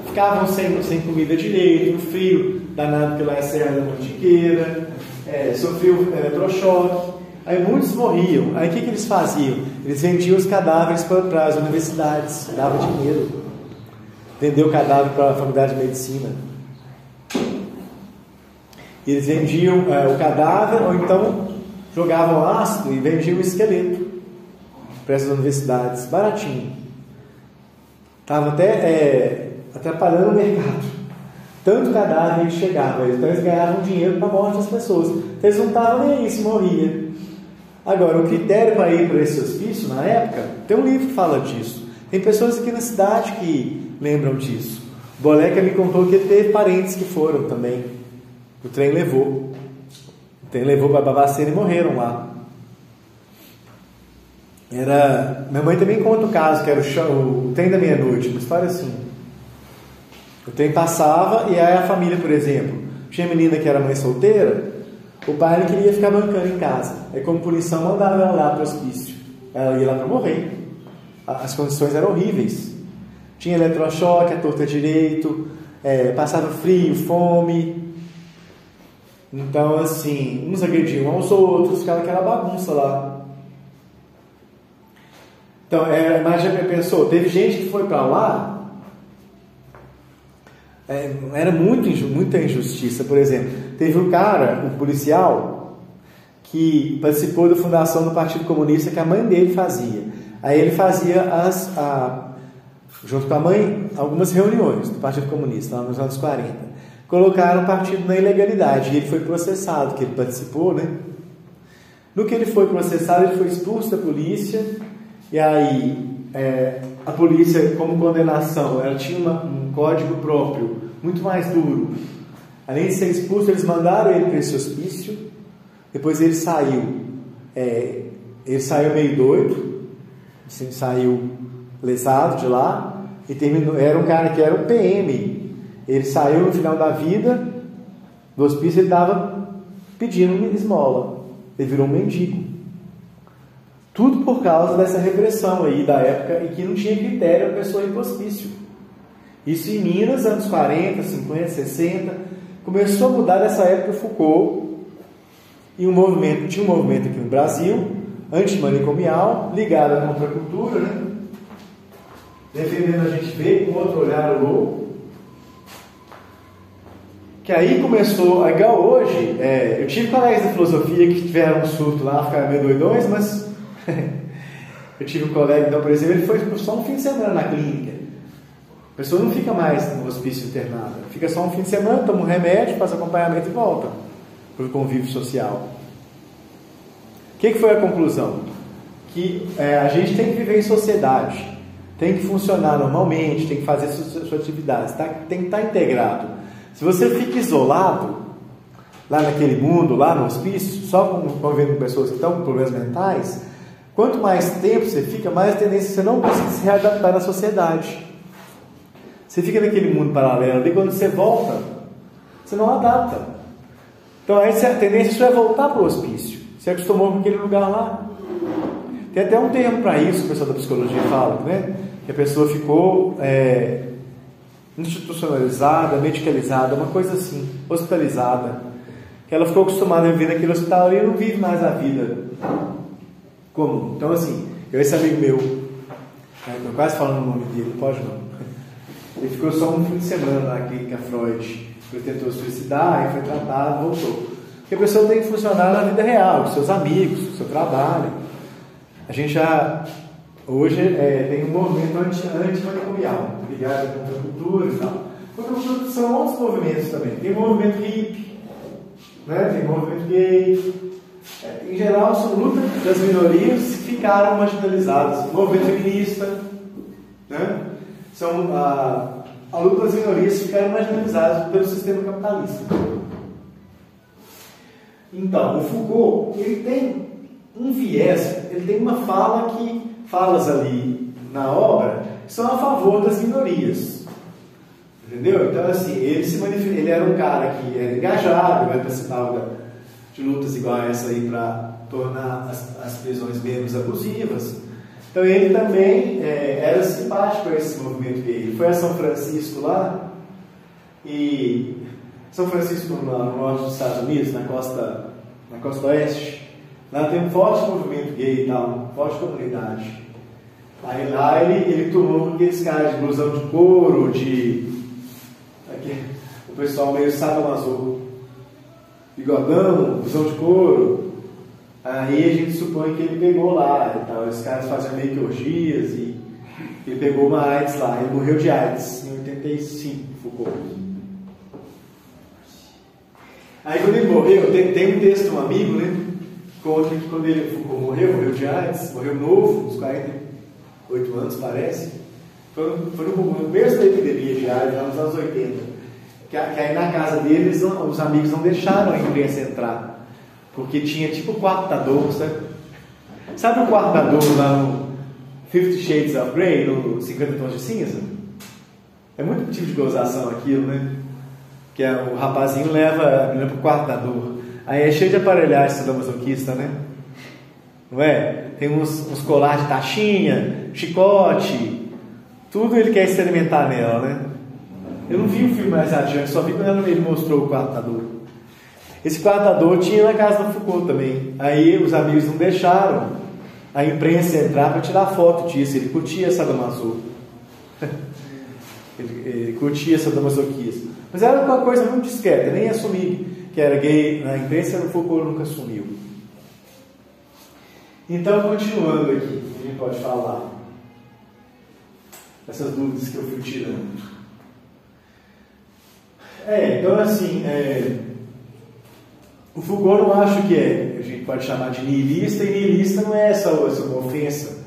ficavam sem comida direito, no frio danado, que lá é Serra da Mantiqueira, sofriam eletrochoque. Aí muitos morriam. Aí o que eles faziam? Eles vendiam os cadáveres para as universidades, davam dinheiro. Vendeu o cadáver para a faculdade de medicina. E eles vendiam o cadáver, ou então jogavam ácido e vendiam o esqueleto para essas universidades, baratinho. Estava até atrapalhando o mercado. Tanto cadáver que chegava, então eles ganhavam dinheiro para a morte das pessoas. Então eles não estavam nem aí se morria. Agora, o critério para ir para esse hospício, na época, tem um livro que fala disso. Tem pessoas aqui na cidade que lembram disso. O Boleca me contou que ele teve parentes que foram também. O trem levou. O trem levou para Barbacena e morreram lá. Minha mãe também conta o caso, que era o trem da meia-noite, uma história assim. O trem passava e aí a família, por exemplo, tinha menina que era mãe solteira, o pai não queria ficar bancando em casa. Aí, como punição, mandaram ela lá para o hospício. Ela ia lá para morrer. As condições eram horríveis. Tinha eletrochoque, a torta direito, passava frio, fome. Então, assim, uns agrediam aos outros, ficava aquela bagunça lá. Então, mas já pensou, teve gente que foi para lá, era muita injustiça. Por exemplo, teve um cara, um policial, que participou da fundação do Partido Comunista, que a mãe dele fazia. Aí ele fazia, junto com a mãe, algumas reuniões do Partido Comunista, lá nos anos 40. Colocaram o partido na ilegalidade, e ele foi processado, que ele participou, né? No que ele foi processado, ele foi expulso da polícia, e aí a polícia, como condenação, ela tinha um código próprio, muito mais duro. Além de ser expulso, eles mandaram ele para esse hospício. Depois ele saiu. Ele saiu meio doido, assim, saiu lesado de lá e terminou. Era um cara que era um PM. Ele saiu no final da vida do hospício, ele estava pedindo esmola. Ele virou um mendigo. Tudo por causa dessa repressão aí da época, e que não tinha critério a pessoa ir para o hospício. Isso em Minas, anos 40, 50, 60. Começou a mudar nessa época Foucault. E tinha um movimento aqui no Brasil, antimanicomial, ligado à contracultura, né? Defendendo a gente ver com outro olhar o louco. Que aí começou, igual hoje, eu tive colegas de filosofia que tiveram um surto lá, ficaram meio doidões, mas eu tive um colega, então, por exemplo, ele foi só um fim de semana na clínica. A pessoa não fica mais no hospício internada, fica só um fim de semana, toma um remédio, faz acompanhamento e volta para o convívio social. O que foi a conclusão? Que a gente tem que viver em sociedade, tem que funcionar normalmente, tem que fazer suas atividades, tem que estar integrado. Se você fica isolado, lá naquele mundo, lá no hospício, só convivendo com pessoas que estão com problemas mentais, quanto mais tempo você fica, mais a tendência você não conseguir se readaptar na sociedade. Você fica naquele mundo paralelo, e quando você volta, você não adapta. Então aí a tendência sua é voltar para o hospício. Você acostumou com aquele lugar lá. Tem até um termo para isso, que o pessoal da psicologia fala, né? Que a pessoa ficou institucionalizada, medicalizada, uma coisa assim, hospitalizada. Que ela ficou acostumada a viver naquele hospital e não vive mais a vida comum. Então assim, esse amigo meu, eu quase falando o nome dele, não pode não. Ele ficou só um fim de semana lá aqui com a Freud. Ele tentou suicidar, aí foi tratado, voltou. Porque a pessoa tem que funcionar na vida real, com seus amigos, com o seu trabalho. A gente já, hoje, tem um movimento antimanicomial, ligado à contracultura e tal. Contracultura são outros movimentos também. Tem o movimento hippie, né? Tem o movimento gay. Em geral, são lutas das minorias que ficaram marginalizadas. O movimento feminista, né? São a luta das minorias que ficaram marginalizadas pelo sistema capitalista. Então, o Foucault, ele tem um viés, ele tem uma falas ali na obra, que são a favor das minorias. Entendeu? Então, assim, ele era um cara que era engajado, ele participava de lutas igual a essa aí para tornar as prisões menos abusivas. Então ele também era simpático a esse movimento gay. Ele foi a São Francisco lá, e São Francisco no norte dos Estados Unidos, na costa oeste, lá tem um forte movimento gay e tal, uma forte comunidade. Aí lá ele tomou aqueles caras de blusão de couro, o pessoal meio sadomaso, bigodão, blusão de couro. Aí a gente supõe que ele pegou lá e tal, os caras faziam meio que orgias, e ele pegou uma AIDS lá, ele morreu de AIDS em 85, Foucault. Aí quando ele morreu, tem um texto de um amigo, né, conta que quando Foucault morreu de AIDS, morreu novo, uns 48 anos parece, foi no começo da epidemia de AIDS, lá nos anos 80, que aí na casa deles os amigos não deixaram a imprensa entrar. Porque tinha tipo o quarto da dor, sabe? Sabe o quarto da dor lá no 50 Shades of Grey, no 50 Tons de Cinza? É muito tipo de gozação aquilo, né? Que o rapazinho leva a menina pro quarto da dor. Aí é cheio de aparelhagem sadomasoquista, né? Não é? Tem uns colares de taxinha, chicote, tudo ele quer experimentar nela, né? Eu não vi o filme mais adiante, só vi quando ele mostrou o quarto da dor. Esse quarto da dor tinha na casa do Foucault também. Aí os amigos não deixaram a imprensa entrar para tirar foto disso. Ele curtia sadomaso. ele curtia sadomasoquismo. Mas era uma coisa muito discreta, nem assumir que era gay na imprensa, o Foucault nunca assumiu. Então, continuando aqui, a gente pode falar essas dúvidas que eu fui tirando. Então assim, o Foucault eu não acho que a gente pode chamar de nihilista, e nihilista não é só uma ofensa.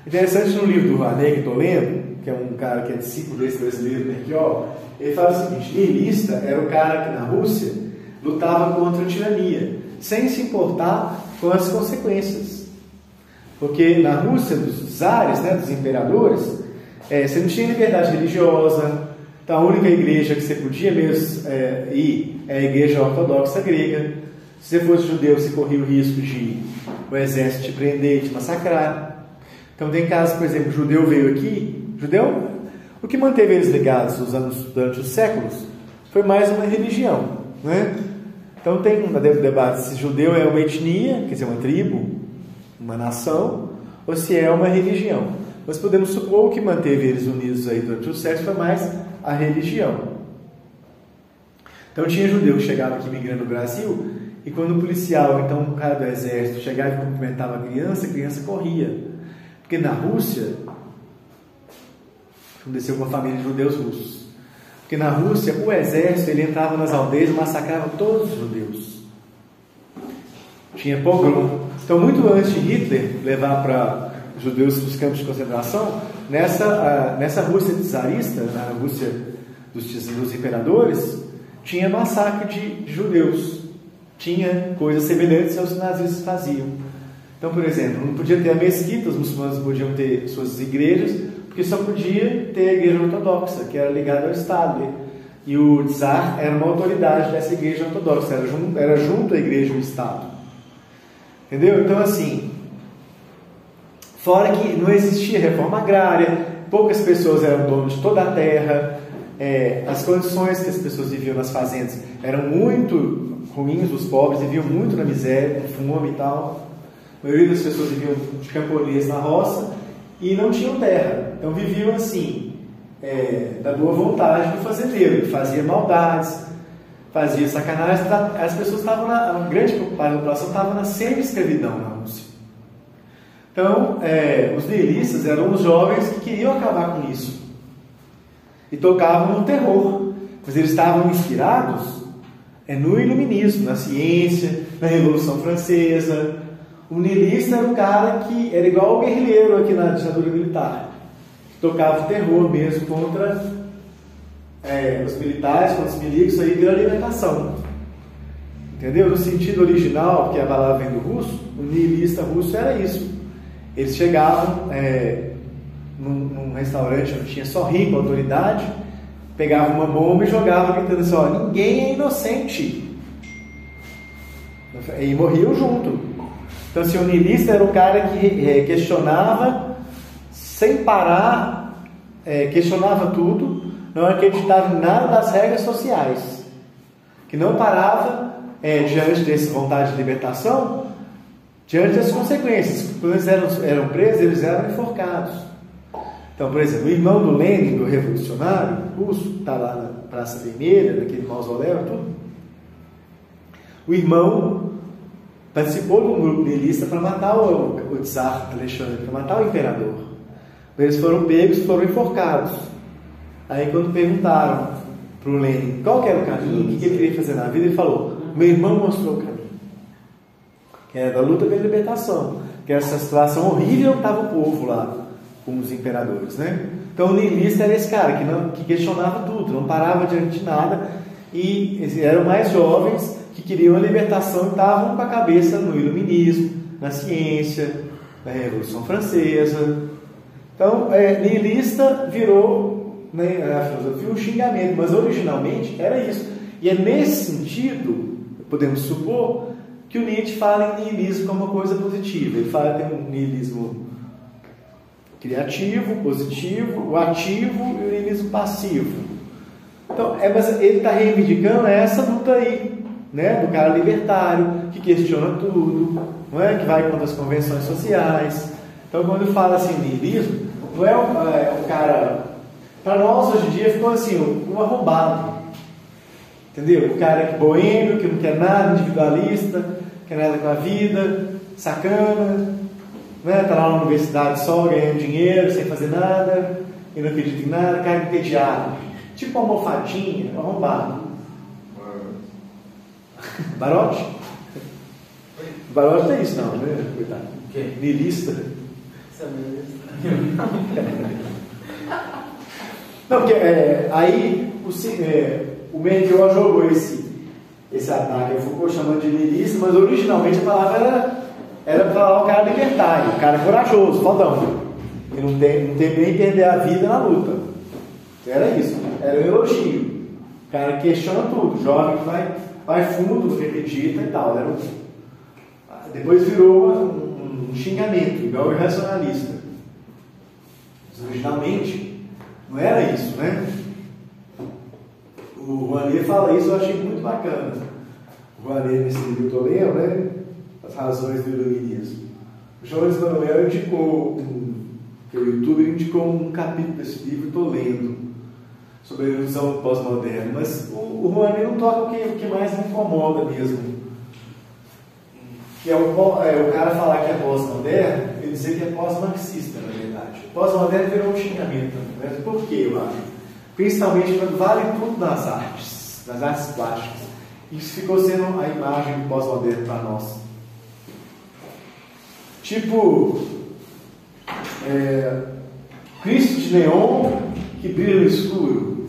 Interessante no livro do Rouanet, que estou lendo, que é um cara que é discípulo desse brasileiro, Merchior, ele fala o seguinte: nihilista era o cara que na Rússia lutava contra a tirania, sem se importar com as consequências. Porque na Rússia, dos czares, né, dos imperadores, você não tinha liberdade religiosa. Então a única igreja que você podia mesmo ir é a igreja ortodoxa grega. Se você fosse judeu, você corria o risco de o exército te prender e te massacrar. Então tem casos, por exemplo, o judeu veio aqui, O que manteve eles ligados durante os séculos foi mais uma religião, né? Então tem um debate se judeu é uma etnia, quer dizer, uma tribo, uma nação, ou se é uma religião. Nós podemos supor que manteve eles unidos aí durante os séculos foi mais a religião. Então tinha judeu que chegava aqui migrando no Brasil, e quando o policial, então um cara do exército, chegava e cumprimentava a criança corria. Porque na Rússia, aconteceu com a família de judeus russos. Porque na Rússia, o exército, ele entrava nas aldeias e massacrava todos os judeus. Tinha pogrom. Então, muito antes de Hitler levar para judeus para os campos de concentração, nessa Rússia czarista, na Rússia dos imperadores, tinha massacre de judeus. Tinha coisas semelhantes aos que os nazistas faziam. Então, por exemplo, não podia ter a mesquita, os muçulmanos podiam ter suas igrejas, porque só podia ter a igreja ortodoxa, que era ligada ao Estado. E o czar era uma autoridade dessa igreja ortodoxa, era junto à igreja e o Estado. Entendeu? Então, assim, fora que não existia reforma agrária, poucas pessoas eram donos de toda a terra, as condições que as pessoas viviam nas fazendas eram muito ruins, os pobres viviam muito na miséria, com fome e tal. A maioria das pessoas viviam de camponês na roça e não tinham terra. Então viviam assim, da boa vontade do fazendeiro, que fazia maldades, fazia sacanagem. As pessoas estavam a grande parte da população estava na semi-escravidão na Rússia. Então, os nihilistas eram os jovens que queriam acabar com isso e tocavam no terror, mas eles estavam inspirados no iluminismo, na ciência, na Revolução Francesa. O nihilista era um cara que era igual ao guerrilheiro aqui na ditadura militar, que tocava o terror mesmo contra os militares, contra os milicos aí pela libertação. Entendeu? No sentido original, porque a palavra vem do russo, o nihilista russo era isso. Eles chegavam num restaurante onde tinha só rico, autoridade, pegavam uma bomba e jogavam gritando assim, ó, ninguém é inocente. E morriam junto. Então, assim, o nihilista era o cara que questionava sem parar, questionava tudo, não acreditava em nada das regras sociais, que não parava diante dessa vontade de libertação, diante das consequências. Quando eles eram presos, eles eram enforcados. Então, por exemplo, o irmão do Lenin, do revolucionário russo, está lá na Praça Vermelha, naquele mausoléu, tudo. O irmão participou de um grupo nihilista para matar o czar Alexandre, para matar o imperador. Eles foram pegos, foram enforcados. Aí, quando perguntaram para o Lenin qual que era o caminho, o que ele queria fazer na vida, ele falou: meu irmão mostrou o caminho, que era da luta pela libertação, que essa situação horrível estava o povo lá com os imperadores, né? Então o nihilista era esse cara que questionava tudo, não parava diante de nada, e eram mais jovens que queriam a libertação e estavam com a cabeça no iluminismo, na ciência, na Revolução Francesa. Então nihilista virou, né, a filosofia um xingamento, mas originalmente era isso. E é nesse sentido, podemos supor, que o Nietzsche fala em nihilismo como uma coisa positiva. Ele fala que tem um nihilismo criativo, positivo, o ativo e o nihilismo passivo. Então, mas ele está reivindicando essa luta aí, né, do cara libertário, que questiona tudo, não é? Que vai contra as convenções sociais. Então, quando ele fala assim, nihilismo, não é o cara... Para nós, hoje em dia, ficou assim, um arrombado. Entendeu? O cara que boêmio, que não quer nada, individualista, não quer nada com a vida, sacana, né? Tá lá na universidade só ganhando dinheiro, sem fazer nada, e não acredita em nada, cara entediado, tipo uma almofadinha, arrombado. Barote? Barote não é isso não, né? Coitado. Nihilista. Não, porque aí o Mendel jogou esse ataque, ficou chamando de nihilista, mas originalmente a palavra era para falar o cara libertário, o cara corajoso, fodão, que não tem nem perder a vida na luta. Era isso, era um elogio. O cara questiona tudo, jovem que vai fundo do que acredita e tal. Depois virou um xingamento, igual o irracionalista. Mas originalmente, Não era isso, né? O Rouanet fala isso, eu achei muito bacana. O Rouanet, nesse livro que eu estou lendo, né? As razões do iluminismo. O Jones Manuel indicou, que o YouTube indicou um capítulo desse livro, estou lendo, sobre a ilusão pós-moderna. Mas o Rouanet não toca o que mais me incomoda mesmo. Que é o cara falar que é pós-moderno, ele dizer que é pós-marxista, na verdade. Pós-moderno virou um xingamento, né? Por quê, eu acho? Principalmente quando vale tudo nas artes plásticas. Isso ficou sendo a imagem do pós-moderno para nós. Tipo, Cristo de neon que brilha no escuro.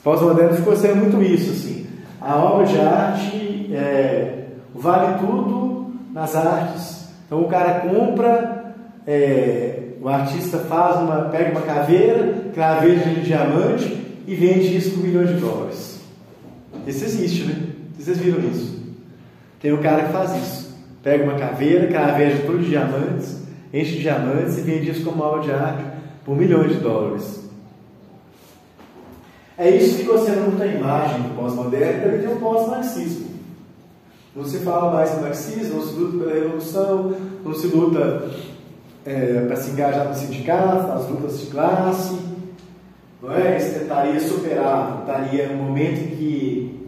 Pós-moderno ficou sendo muito isso, assim. A obra de arte vale tudo nas artes. Então o cara compra, o artista pega uma caveira de diamante e vende isso por milhões de dólares. Isso existe, né? Vocês viram isso? Tem um cara que faz isso. Pega uma caveira de tudo de diamantes, enche de diamantes e vende isso como obra de arte por milhões de dólares. Isso ficou sendo muita imagem do pós-moderno, também tem um pós-marxismo. Não se fala mais em marxismo, não se luta pela revolução, não se luta para se engajar no sindicato, as lutas de classe, não é? Isso tentaria superar, estaria no momento em que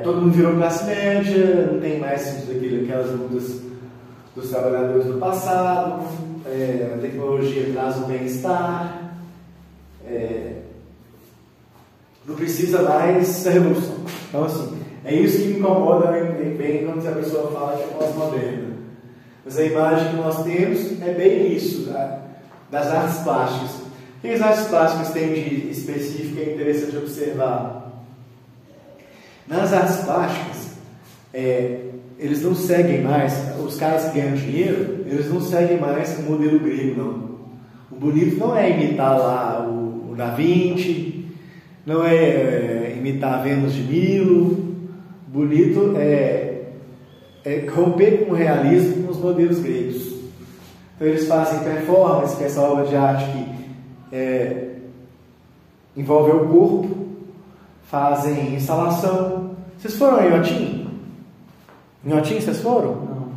todo mundo virou classe média, não tem mais aquelas lutas dos trabalhadores do passado, a tecnologia traz um bem-estar, não precisa mais da revolução. Então, assim, é isso que me incomoda bem quando a pessoa fala que é pós-moderna. Mas a imagem que nós temos é bem isso, das artes plásticas. O que as artes plásticas têm de específico é interessante observar? Nas artes plásticas, eles não seguem mais, os caras que ganham dinheiro, eles não seguem mais o modelo grego, não. O bonito não é imitar lá o Da Vinci, não é imitar a Vênus de Milo. Bonito é romper com o realismo com os modelos gregos. Então eles fazem performance, que é essa obra de arte que envolve o corpo, fazem instalação. Vocês foram a Inhotim? Inhotim vocês foram? Não.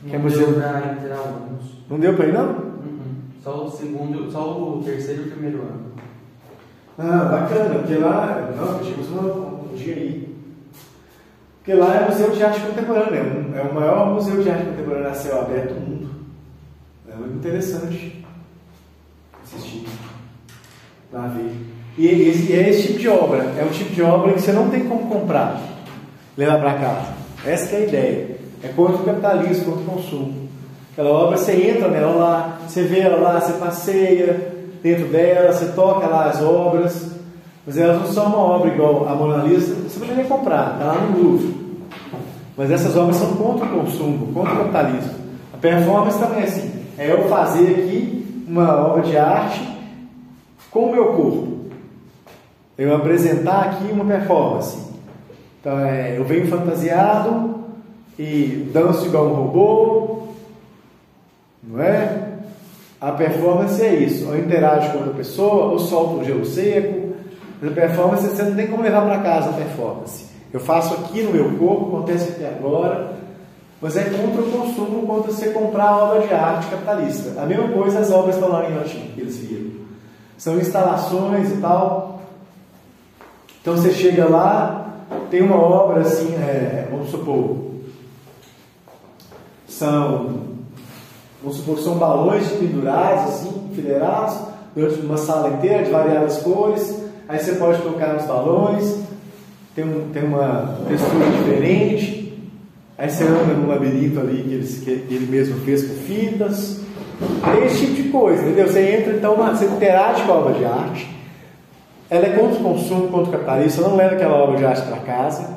Que é museu? Deu para entrar alguns. Não deu para ir, não? Só o terceiro e o primeiro ano. Ah, bacana, porque lá tínhamos um dia aí. Porque lá é museu de arte contemporânea, é o maior museu de arte contemporânea a céu aberto do mundo. É muito interessante assistir, lá ver. E é esse tipo de obra, é um tipo de obra que você não tem como comprar, levar para casa. Essa que é a ideia. É contra o capitalismo, contra o consumo. Aquela obra, você entra nela lá, você vê ela lá, você passeia dentro dela, você toca lá as obras, mas elas não são uma obra igual a Mona Lisa, você poderia comprar, está lá no Louvre. Mas essas obras são contra o consumo, contra o capitalismo. A performance também é assim, é eu fazer aqui uma obra de arte com o meu corpo. Eu apresentar aqui uma performance. Então eu venho fantasiado e danço igual um robô, não é? A performance é isso, ou interage com outra pessoa, ou solta um gelo seco. Mas a performance você não tem como levar para casa a performance. Eu faço aqui no meu corpo, acontece aqui agora, mas é contra o consumo, contra você comprar a obra de arte capitalista. A mesma coisa as obras estão lá em Inhotim, que eles viram. São instalações e tal. Então você chega lá, tem uma obra assim, vamos supor que são balões pendurados, assim, enfileirados, durante uma sala inteira, de variadas cores. Aí você pode tocar nos balões, tem uma textura diferente. Aí você anda num labirinto ali que ele mesmo fez com fitas. Tem esse tipo de coisa, entendeu? Você entra, então, você interage com a obra de arte. Ela é contra o consumo, contra o capitalismo. Você não leva aquela obra de arte para casa.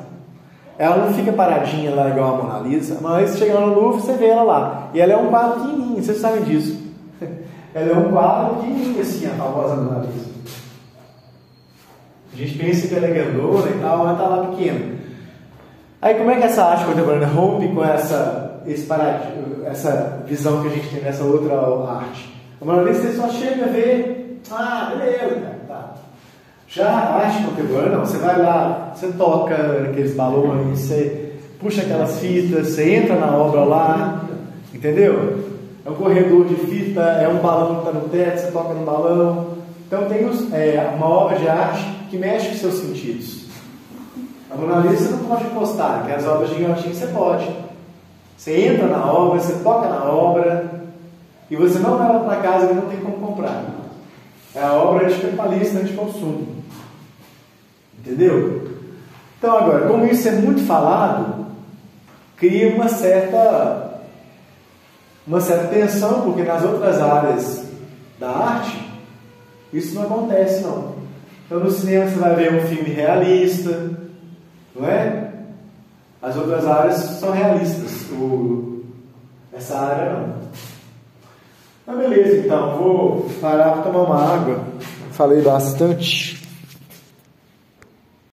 Ela não fica paradinha lá igual a Mona Lisa. Mas você chega lá no Louvre, você vê ela lá. E ela é um quadro pequenininho, vocês sabem disso. Ela é um quadro pequenininho, assim, a famosa Mona Lisa. A gente pensa que ela é grandona e tal, mas está lá pequena. Aí como é que essa arte contemporânea rompe com essa visão que a gente tem dessa outra arte? A Mona Lisa você só chega a ver Ah, beleza, cara, tá. Já a arte contemporânea, não, você vai lá, você toca aqueles balões, você puxa aquelas fitas, você entra na obra lá, entendeu? É um corredor de fita, é um balão que está no teto, você toca no balão. Então tem uma obra de arte que mexe com seus sentidos. A Mona Lisa você não pode encostar, que as obras de Guilhotin você pode. Você entra na obra, você toca na obra, e você não leva para casa que não tem como comprar. É a obra anticapitalista, anticonsumo. Entendeu? Então agora, como isso é muito falado, cria uma certa tensão, porque nas outras áreas da arte, isso não acontece não. Então no cinema você vai ver um filme realista, não é? As outras áreas são realistas, essa área não. Então beleza, então, vou parar para tomar uma água. Falei bastante.